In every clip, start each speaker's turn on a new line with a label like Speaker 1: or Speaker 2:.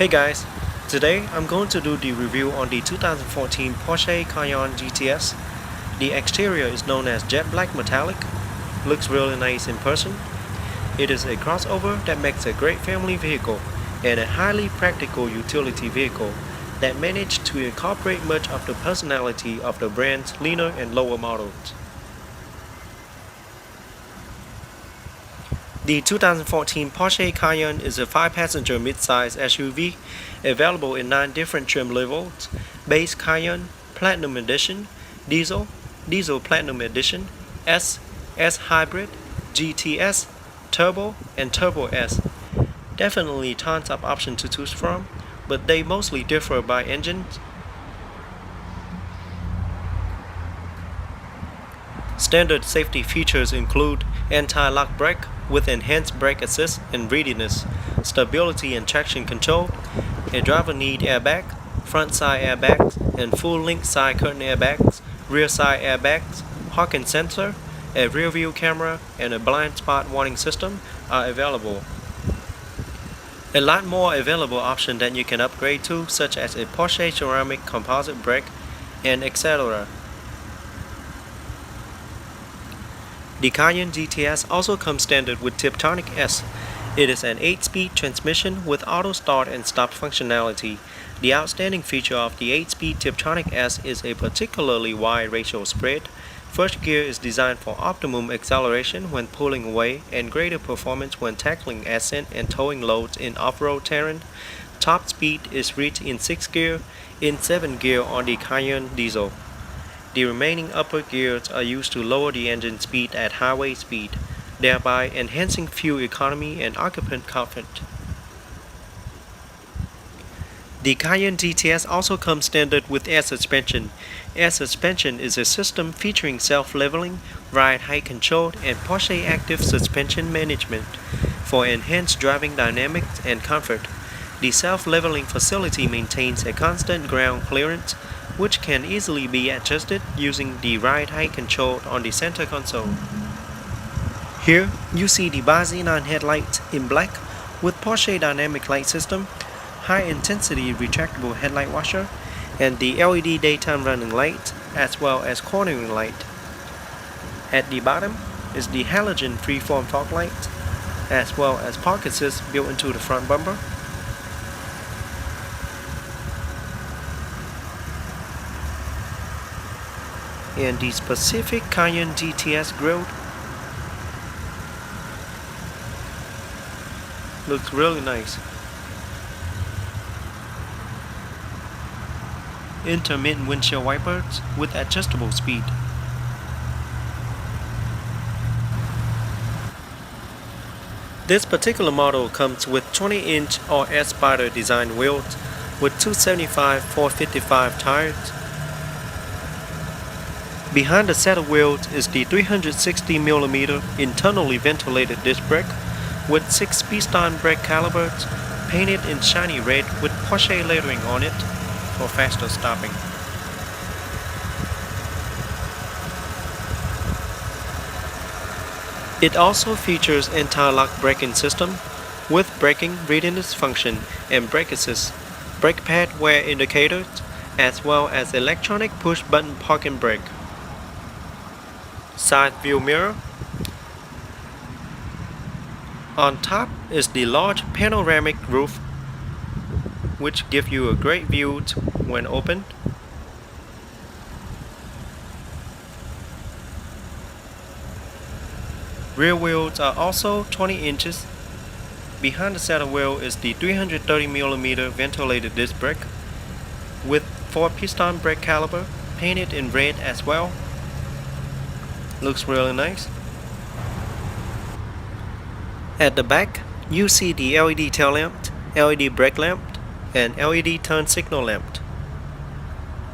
Speaker 1: Hey guys, today I'm going to do the review on the 2014 Porsche Cayenne GTS. The exterior is known as jet black metallic, looks really nice in person. It is a crossover that makes a great family vehicle and a highly practical utility vehicle that managed to incorporate much of the personality of the brand's leaner and lower models. The 2014 Porsche Cayenne is a 5-passenger mid-size SUV available in 9 different trim levels: Base Cayenne, Platinum Edition, Diesel, Diesel Platinum Edition, S, S Hybrid, GTS, Turbo, and Turbo S. Definitely tons of options to choose from, but they mostly differ by engines. Standard safety features include anti-lock brake with enhanced brake assist and readiness, stability and traction control, a driver need airbag, front side airbags, and full-length side curtain airbags, rear side airbags, parking sensor, a rear view camera, and a blind spot warning system are available. A lot more available options that you can upgrade to, such as a Porsche ceramic composite brake, and etc. The Cayenne GTS also comes standard with Tiptronic S. It is an 8-speed transmission with auto start and stop functionality. The outstanding feature of the 8-speed Tiptronic S is a particularly wide ratio spread. First gear is designed for optimum acceleration when pulling away and greater performance when tackling ascent and towing loads in off-road terrain. Top speed is reached in 6th gear, in 7th gear on the Cayenne diesel. The remaining upper gears are used to lower the engine speed at highway speed, thereby enhancing fuel economy and occupant comfort. The Cayenne GTS also comes standard with air suspension. Air suspension is a system featuring self-leveling, ride height control, and Porsche active suspension management for enhanced driving dynamics and comfort. The self-leveling facility maintains a constant ground clearance, which can easily be adjusted using the ride height control on the center console. Here you see the bi-xenon headlights in black with Porsche dynamic light system, high intensity retractable headlight washer, and the LED daytime running light as well as cornering light. At the bottom is the halogen freeform fog light as well as park assist built into the front bumper. And the specific Cayenne GTS grille looks really nice. Intermittent windshield wipers with adjustable speed. This particular model comes with 20-inch or S-Spider design wheels with 275/455 tires. Behind the set of wheels is the 360mm internally ventilated disc brake with 6 piston brake calipers painted in shiny red with Porsche lettering on it for faster stopping. It also features anti-lock braking system with braking readiness function and brake assist, brake pad wear indicators, as well as electronic push button parking brake. Side view mirror. On top is the large panoramic roof, which gives you a great view when opened. Rear wheels are also 20 inches. Behind the center wheel is the 330mm ventilated disc brake with 4 piston brake caliper painted in red as well. Looks really nice. At the back, you see the LED tail lamp, LED brake lamp, and LED turn signal lamp.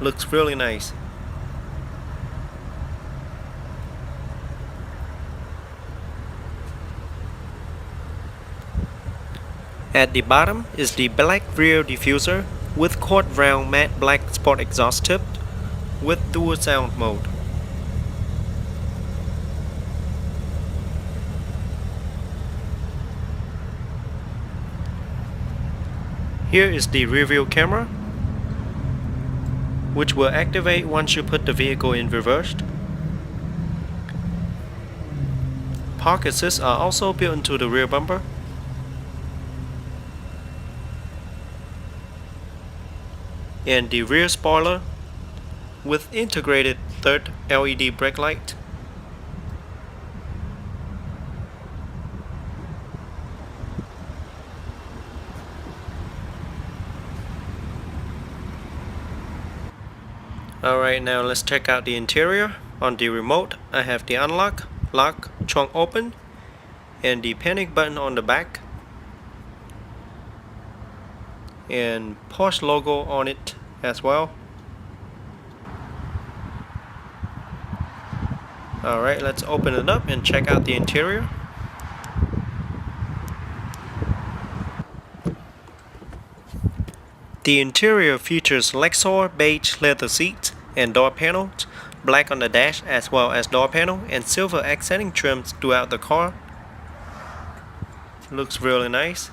Speaker 1: Looks really nice. At the bottom is the black rear diffuser with quad round matte black sport exhaust tip with dual sound mode. Here is the rear view camera, which will activate once you put the vehicle in reverse. Park assists are also built into the rear bumper. And the rear spoiler with integrated third LED brake light. Alright, now let's check out the interior. On the remote, I have the unlock, lock, trunk open, and the panic button on the back, and Porsche logo on it as well. Alright, let's open it up and check out the interior. The interior features Lexor beige leather seats and door panels, black on the dash as well as door panel, and silver accenting trims throughout the car. Looks really nice.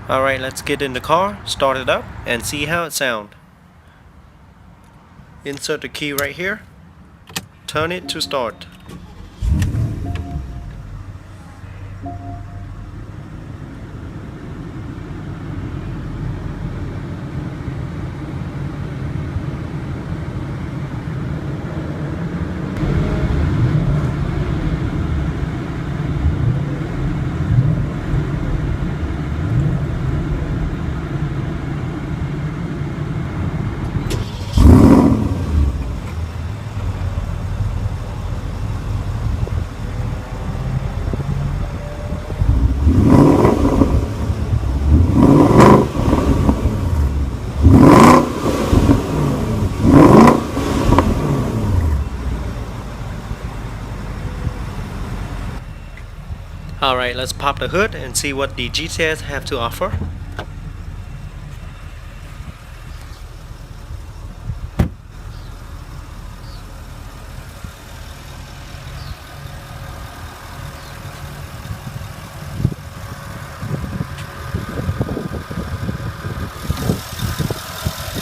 Speaker 1: Alright, let's get in the car, start it up, and see how it sounds. Insert the key right here. Turn it to start. Alright, let's pop the hood and see what the GTS have to offer.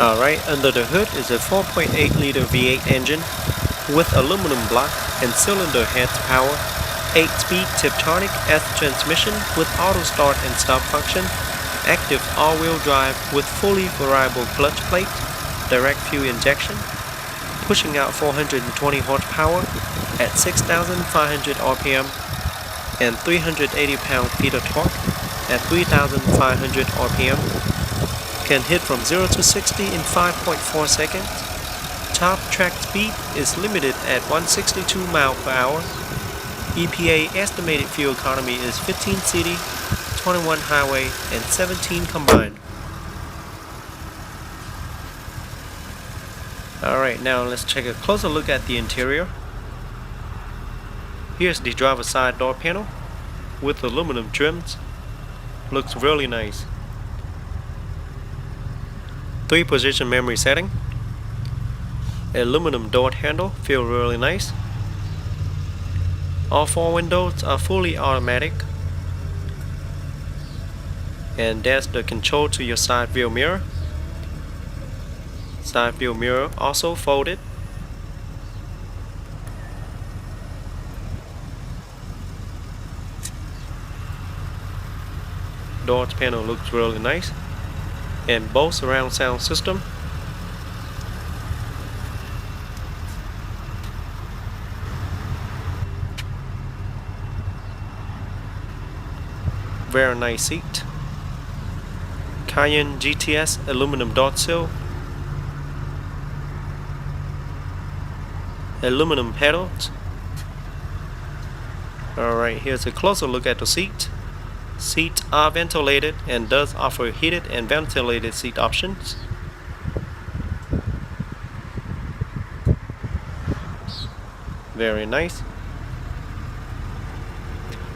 Speaker 1: Alright, under the hood is a 4.8 liter V8 engine with aluminum block and cylinder heads power, 8-speed Tiptronic S transmission with auto start and stop function, active all-wheel drive with fully variable clutch plate, direct fuel injection, pushing out 420 horsepower at 6,500 RPM and 380 pound-feet of torque at 3,500 RPM. Can hit from 0 to 60 in 5.4 seconds. Top track speed is limited at 162 miles per hour. EPA estimated fuel economy is 15 city, 21 highway, and 17 combined. Alright, now let's take a closer look at the interior. Here's the driver's side door panel with aluminum trims. Looks really nice. 3-position memory setting. Aluminum door handle, feel really nice. All 4 windows are fully automatic. And that's the control to your side view mirror. Side view mirror also folded. Door panel looks really nice. And both surround sound system. Very nice seat. Cayenne GTS aluminum door sill. Aluminum pedals. Alright, here's a closer look at the seat. Seats are ventilated and does offer heated and ventilated seat options. Very nice.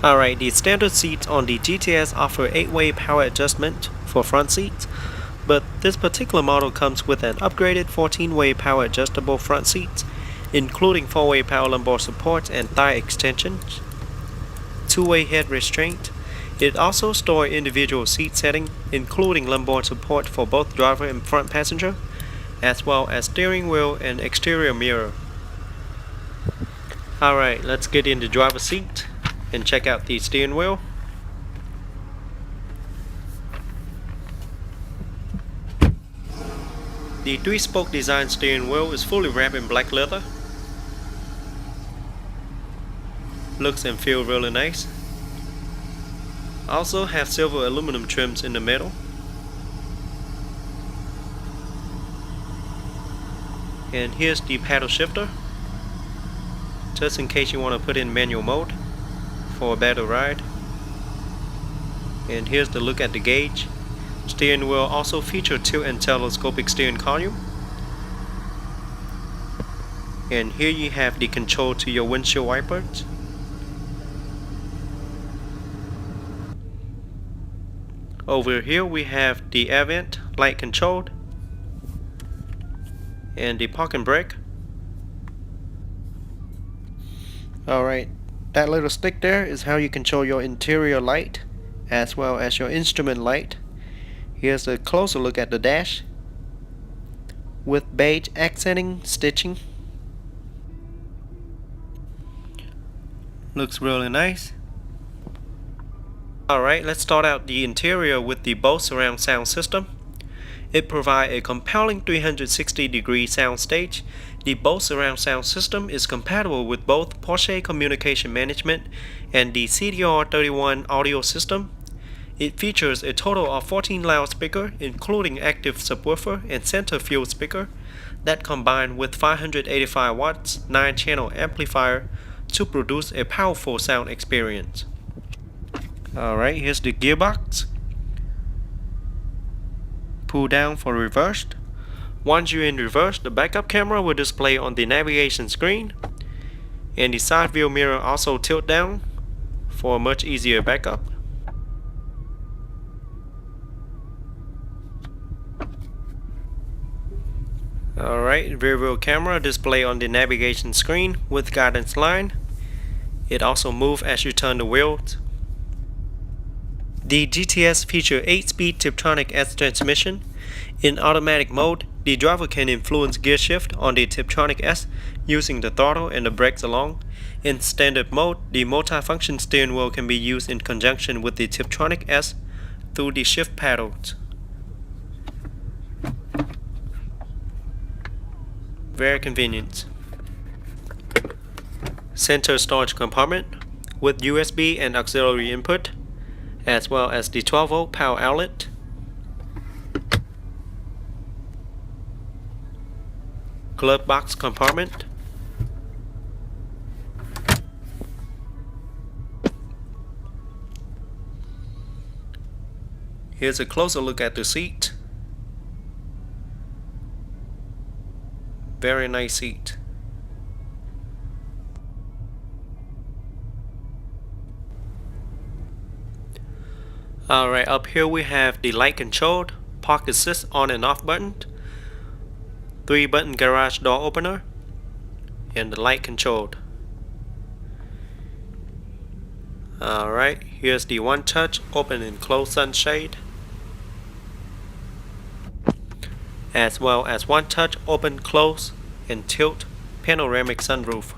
Speaker 1: Alright, the standard seats on the GTS offer 8-way power adjustment for front seats, but this particular model comes with an upgraded 14-way power adjustable front seats including 4-way power lumbar support and thigh extensions, 2-way head restraint. It also stores individual seat setting, including lumbar support for both driver and front passenger, as well as steering wheel and exterior mirror. Alright, let's get in the driver's seat and check out the steering wheel. The 3-spoke design steering wheel is fully wrapped in black leather. Looks and feels really nice. Also have silver aluminum trims in the middle. And here's the paddle shifter, just in case you want to put in manual mode for a better ride. And here's the look at the gauge. Steering wheel also features tilt and telescopic steering column. And here you have the control to your windshield wipers. Over here we have the air vent, light controlled, and the parking brake. Alright, that little stick there is how you control your interior light as well as your instrument light. Here's a closer look at the dash with beige accenting stitching. Looks really nice. Alright, let's start out the interior with the Bose surround sound system. It provides a compelling 360-degree sound stage. The Bose surround sound system is compatible with both Porsche Communication Management and the CDR31 audio system. It features a total of 14 loudspeakers, including active subwoofer and center field speaker, that combine with 585 watts 9-channel amplifier to produce a powerful sound experience. Alright, here's the gearbox. Pull down for reversed. Once you're in reverse, the backup camera will display on the navigation screen, and the side view mirror also tilt down for a much easier backup. Alright, rear view camera display on the navigation screen with guidance line. It also moves as you turn the wheels. The GTS features 8-speed Tiptronic S transmission. In automatic mode, the driver can influence gear shift on the Tiptronic S using the throttle and the brakes alone. In standard mode, the multi-function steering wheel can be used in conjunction with the Tiptronic S through the shift paddles. Very convenient. Center storage compartment with USB and auxiliary input, as well as the 12-volt power outlet. Glove box compartment. Here's a closer look at the seat. Very nice seat. Alright, up here we have the light controlled, park assist on and off button, 3-button garage door opener, and the light controlled. Alright, here's the one touch open and close sunshade, as well as one touch open, close, and tilt panoramic sunroof.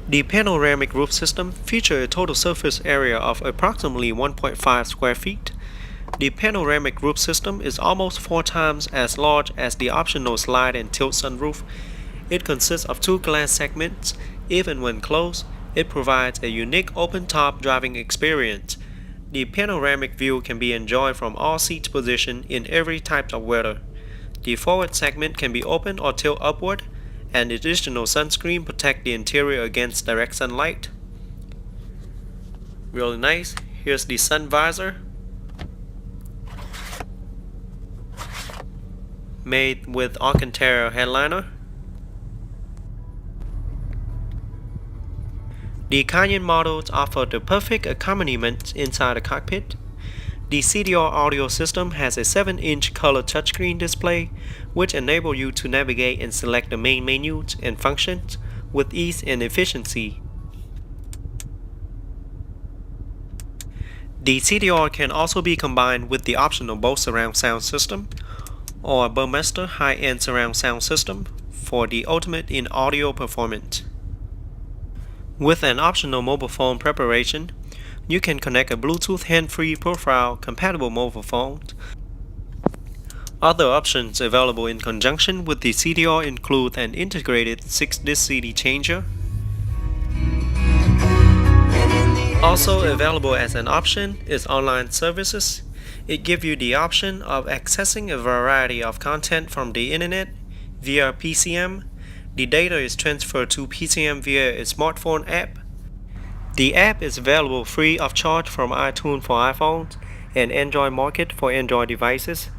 Speaker 1: The panoramic roof system features a total surface area of approximately 1.5 square feet. The panoramic roof system is almost 4 times as large as the optional slide and tilt sunroof. It consists of 2 glass segments. Even when closed, it provides a unique open-top driving experience. The panoramic view can be enjoyed from all seat positions in every type of weather. The forward segment can be open or tilt upward, and additional sunscreen protect the interior against direct sunlight. Really nice. Here's the sun visor, made with Alcantara headliner. The Cayenne models offer the perfect accompaniment inside the cockpit. The CDR audio system has a 7-inch color touchscreen display, which enables you to navigate and select the main menus and functions with ease and efficiency. The CDR can also be combined with the optional Bose surround sound system or Burmester high-end surround sound system for the ultimate in audio performance. With an optional mobile phone preparation, you can connect a Bluetooth hand-free profile compatible mobile phone. Other options available in conjunction with the CDR include an integrated 6-disc CD changer. Also available as an option is online services. It gives you the option of accessing a variety of content from the internet via PCM. The data is transferred to PCM via a smartphone app. The app is available free of charge from iTunes for iPhones and Android Market for Android devices.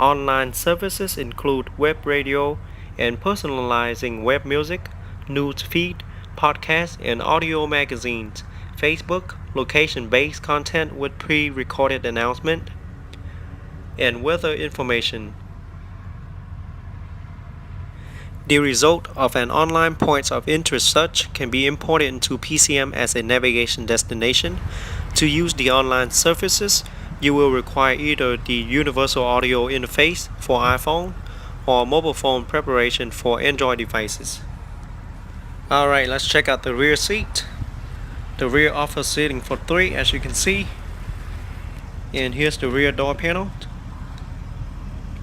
Speaker 1: Online services include web radio and personalizing web music, news feed, podcasts, and audio magazines. Facebook, location-based content with pre-recorded announcement, and weather information. The result of an online points of interest search can be imported into PCM as a navigation destination. To use the online services, you will require either the Universal Audio Interface for iPhone or mobile phone preparation for Android devices. Alright, let's check out the rear seat. The rear offers seating for 3, as you can see. And here's the rear door panel.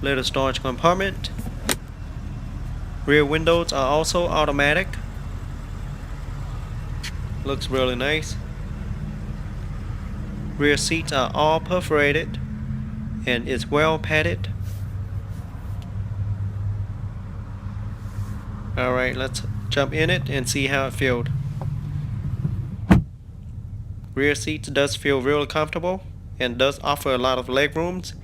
Speaker 1: Little storage compartment. Rear windows are also automatic. Looks really nice. Rear seats are all perforated and it's well padded. Alright, let's jump in it and see how it feels. Rear seats does feel really comfortable and does offer a lot of leg rooms,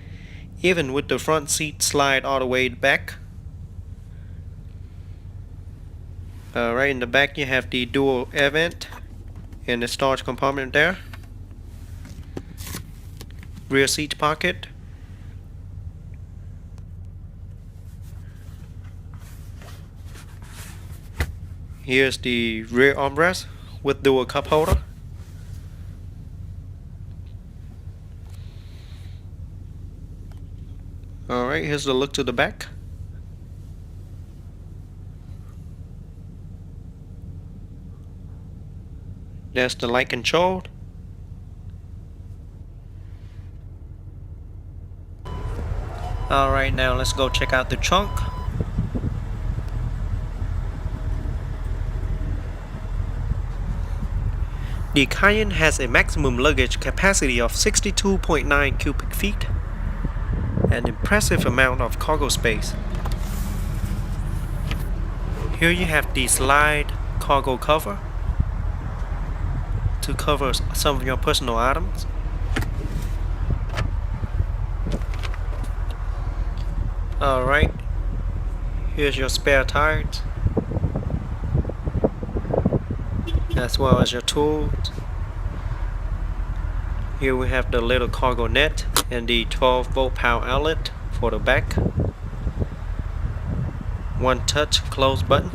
Speaker 1: even with the front seat slide all the way back. Right in the back you have the dual air vent and the storage compartment there. Rear seat pocket. Here's the rear armrest with dual cup holder. Alright, here's the look to the back. That's the light control. Alright, now let's go check out the trunk. The Cayenne has a maximum luggage capacity of 62.9 cubic feet, an impressive amount of cargo space. Here you have the slide cargo cover to cover some of your personal items. Alright, here's your spare tires, as well as your tools. Here we have the little cargo net and the 12-volt power outlet for the back. One touch close button.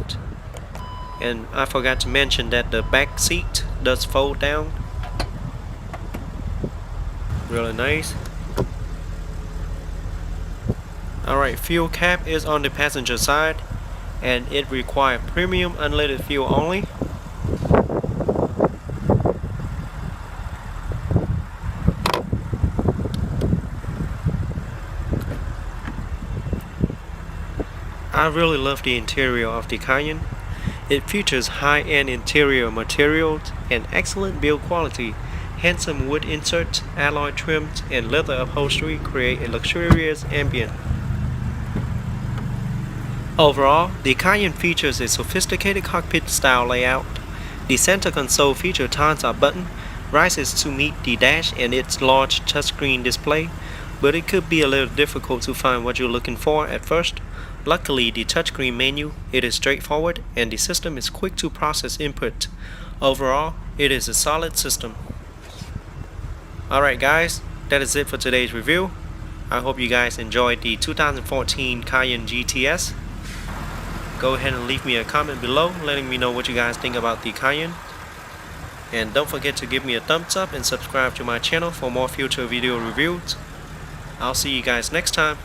Speaker 1: And I forgot to mention that the back seat does fold down. Really nice. Alright, fuel cap is on the passenger side and it requires premium unleaded fuel only. I really love the interior of the Cayenne. It features high-end interior materials and excellent build quality. Handsome wood inserts, alloy trims, and leather upholstery create a luxurious ambient. Overall, the Cayenne features a sophisticated cockpit-style layout. The center console features tons of buttons, rises to meet the dash and its large touchscreen display, but it could be a little difficult to find what you're looking for at first. Luckily, the touchscreen menu, it is straightforward and the system is quick to process input. Overall, it is a solid system. Alright guys, that is it for today's review. I hope you guys enjoyed the 2014 Cayenne GTS. Go ahead and leave me a comment below letting me know what you guys think about the Cayenne. And don't forget to give me a thumbs up and subscribe to my channel for more future video reviews. I'll see you guys next time.